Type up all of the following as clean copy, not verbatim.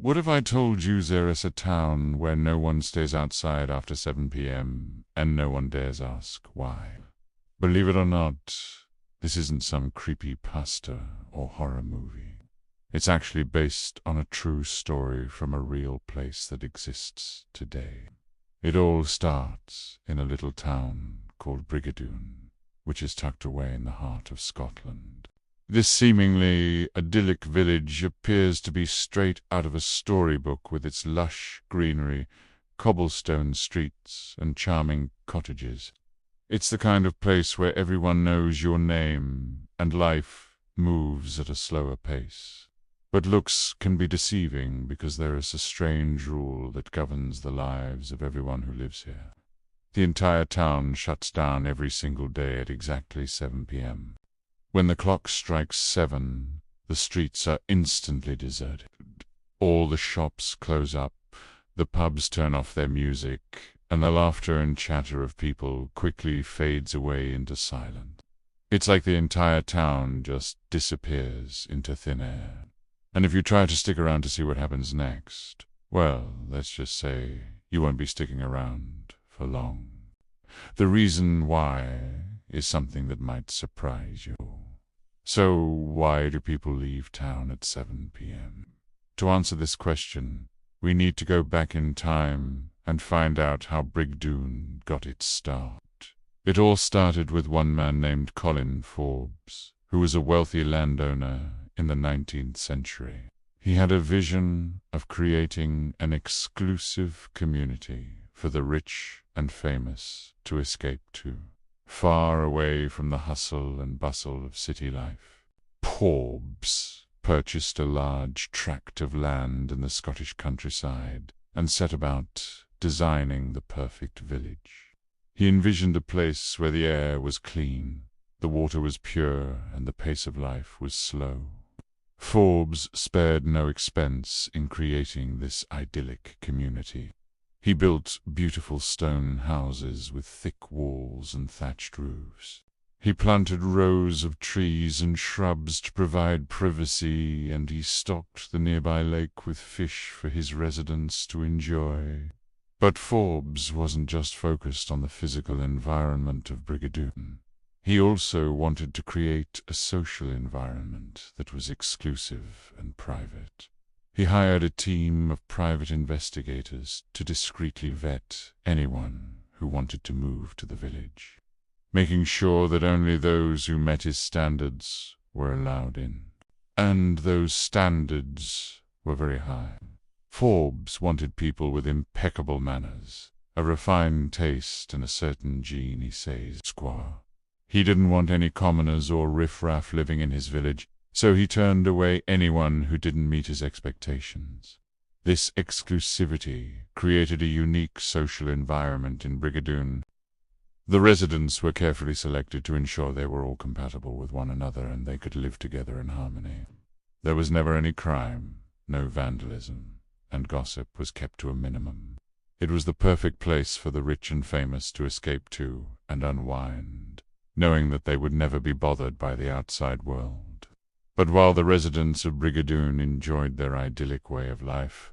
What if I told you there is a town where no one stays outside after 7 p.m. and no one dares ask why? Believe it or not, this isn't some creepy pasta or horror movie. It's actually based on a true story from a real place that exists today. It all starts in a little town called Brigadoon, which is tucked away in the heart of Scotland. This seemingly idyllic village appears to be straight out of a storybook with its lush greenery, cobblestone streets, and charming cottages. It's the kind of place where everyone knows your name and life moves at a slower pace. But looks can be deceiving because there is a strange rule that governs the lives of everyone who lives here. The entire town shuts down every single day at exactly 7 p.m. When the clock strikes 7, the streets are instantly deserted. All the shops close up, the pubs turn off their music, and the laughter and chatter of people quickly fades away into silence. It's like the entire town just disappears into thin air. And if you try to stick around to see what happens next, well, let's just say you won't be sticking around for long. The reason why is something that might surprise you. So why do people leave town at 7 p.m.? To answer this question, we need to go back in time and find out how Brigadoon got its start. It all started with one man named Colin Forbes, who was a wealthy landowner in the 19th century. He had a vision of creating an exclusive community for the rich and famous to escape to, far away from the hustle and bustle of city life. Forbes purchased a large tract of land in the Scottish countryside and set about designing the perfect village. He envisioned a place where the air was clean, the water was pure, and the pace of life was slow. Forbes spared no expense in creating this idyllic community. He built beautiful stone houses with thick walls and thatched roofs. He planted rows of trees and shrubs to provide privacy, and he stocked the nearby lake with fish for his residents to enjoy. But Forbes wasn't just focused on the physical environment of Brigadoon. He also wanted to create a social environment that was exclusive and private. He hired a team of private investigators to discreetly vet anyone who wanted to move to the village, making sure that only those who met his standards were allowed in. And those standards were very high. Forbes wanted people with impeccable manners, a refined taste, and a certain je ne sais quoi. He didn't want any commoners or riffraff living in his village, so he turned away anyone who didn't meet his expectations. This exclusivity created a unique social environment in Brigadoon. The residents were carefully selected to ensure they were all compatible with one another and they could live together in harmony. There was never any crime, no vandalism, and gossip was kept to a minimum. It was the perfect place for the rich and famous to escape to and unwind, knowing that they would never be bothered by the outside world. But while the residents of Brigadoon enjoyed their idyllic way of life,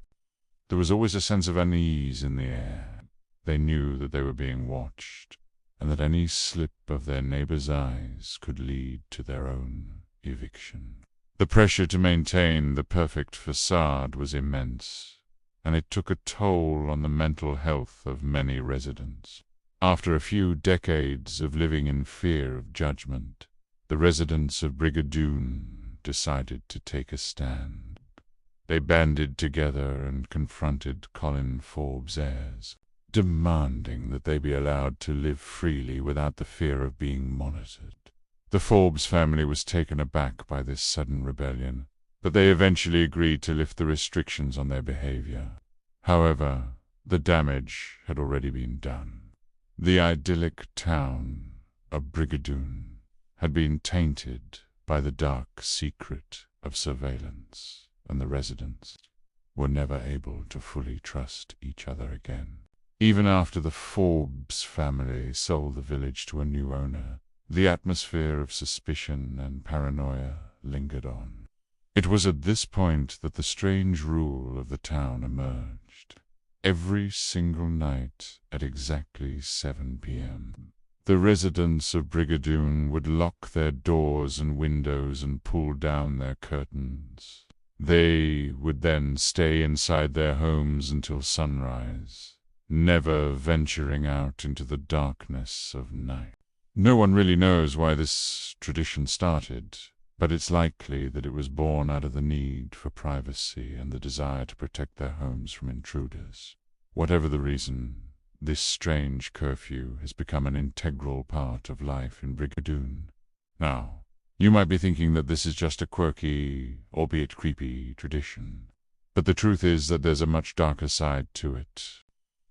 there was always a sense of unease in the air. They knew that they were being watched, and that any slip of their neighbors' eyes could lead to their own eviction. The pressure to maintain the perfect facade was immense, and it took a toll on the mental health of many residents. After a few decades of living in fear of judgment, the residents of Brigadoon decided to take a stand. They banded together and confronted Colin Forbes' heirs, demanding that they be allowed to live freely without the fear of being monitored. The Forbes family was taken aback by this sudden rebellion, but they eventually agreed to lift the restrictions on their behavior. However, the damage had already been done. The idyllic town of Brigadoon had been tainted by the dark secret of surveillance, and the residents were never able to fully trust each other again. Even after the Forbes family sold the village to a new owner, the atmosphere of suspicion and paranoia lingered on. It was at this point that the strange rule of the town emerged. Every single night at exactly 7 p.m., the residents of Brigadoon would lock their doors and windows and pull down their curtains. They would then stay inside their homes until sunrise, never venturing out into the darkness of night. No one really knows why this tradition started, but it's likely that it was born out of the need for privacy and the desire to protect their homes from intruders. Whatever the reason, this strange curfew has become an integral part of life in Brigadoon. Now, you might be thinking that this is just a quirky, albeit creepy, tradition. But the truth is that there's a much darker side to it.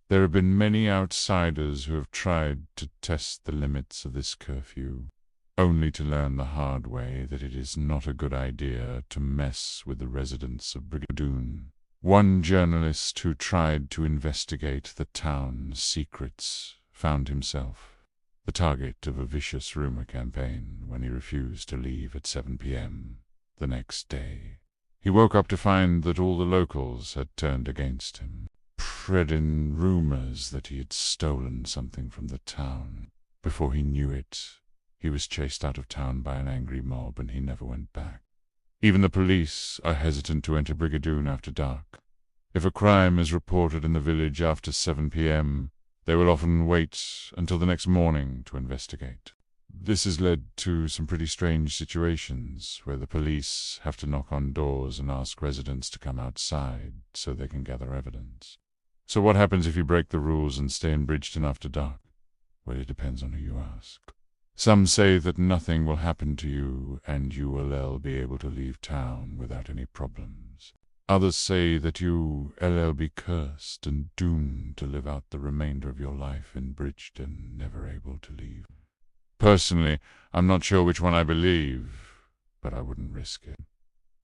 There have been many outsiders who have tried to test the limits of this curfew, only to learn the hard way that it is not a good idea to mess with the residents of Brigadoon. One journalist who tried to investigate the town's secrets found himself the target of a vicious rumor campaign when he refused to leave at 7 p.m. the next day. He woke up to find that all the locals had turned against him, spreading rumors that he had stolen something from the town. Before he knew it, he was chased out of town by an angry mob, and he never went back. Even the police are hesitant to enter Brigadoon after dark. If a crime is reported in the village after 7 p.m., they will often wait until the next morning to investigate. This has led to some pretty strange situations where the police have to knock on doors and ask residents to come outside so they can gather evidence. So what happens if you break the rules and stay in Bridgeton after dark? Well, it depends on who you ask. Some say that nothing will happen to you and you will be able to leave town without any problems. Others say that you will be cursed and doomed to live out the remainder of your life in Bridgeton, never able to leave. Personally, I'm not sure which one I believe, but I wouldn't risk it.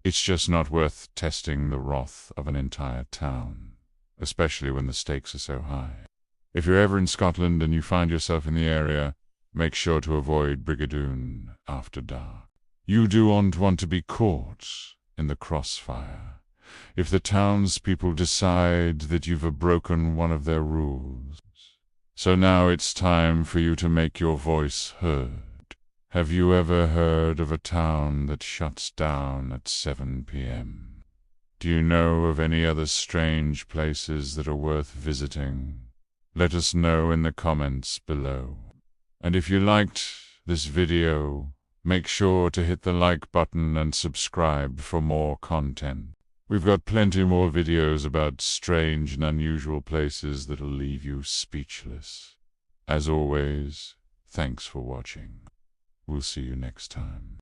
It's just not worth testing the wrath of an entire town, especially when the stakes are so high. If you're ever in Scotland and you find yourself in the area, make sure to avoid Brigadoon after dark. You don't want to be caught in the crossfire if the townspeople decide that you've broken one of their rules. So now it's time for you to make your voice heard. Have you ever heard of a town that shuts down at 7 p.m.? Do you know of any other strange places that are worth visiting? Let us know in the comments below. And if you liked this video, make sure to hit the like button and subscribe for more content. We've got plenty more videos about strange and unusual places that'll leave you speechless. As always, thanks for watching. We'll see you next time.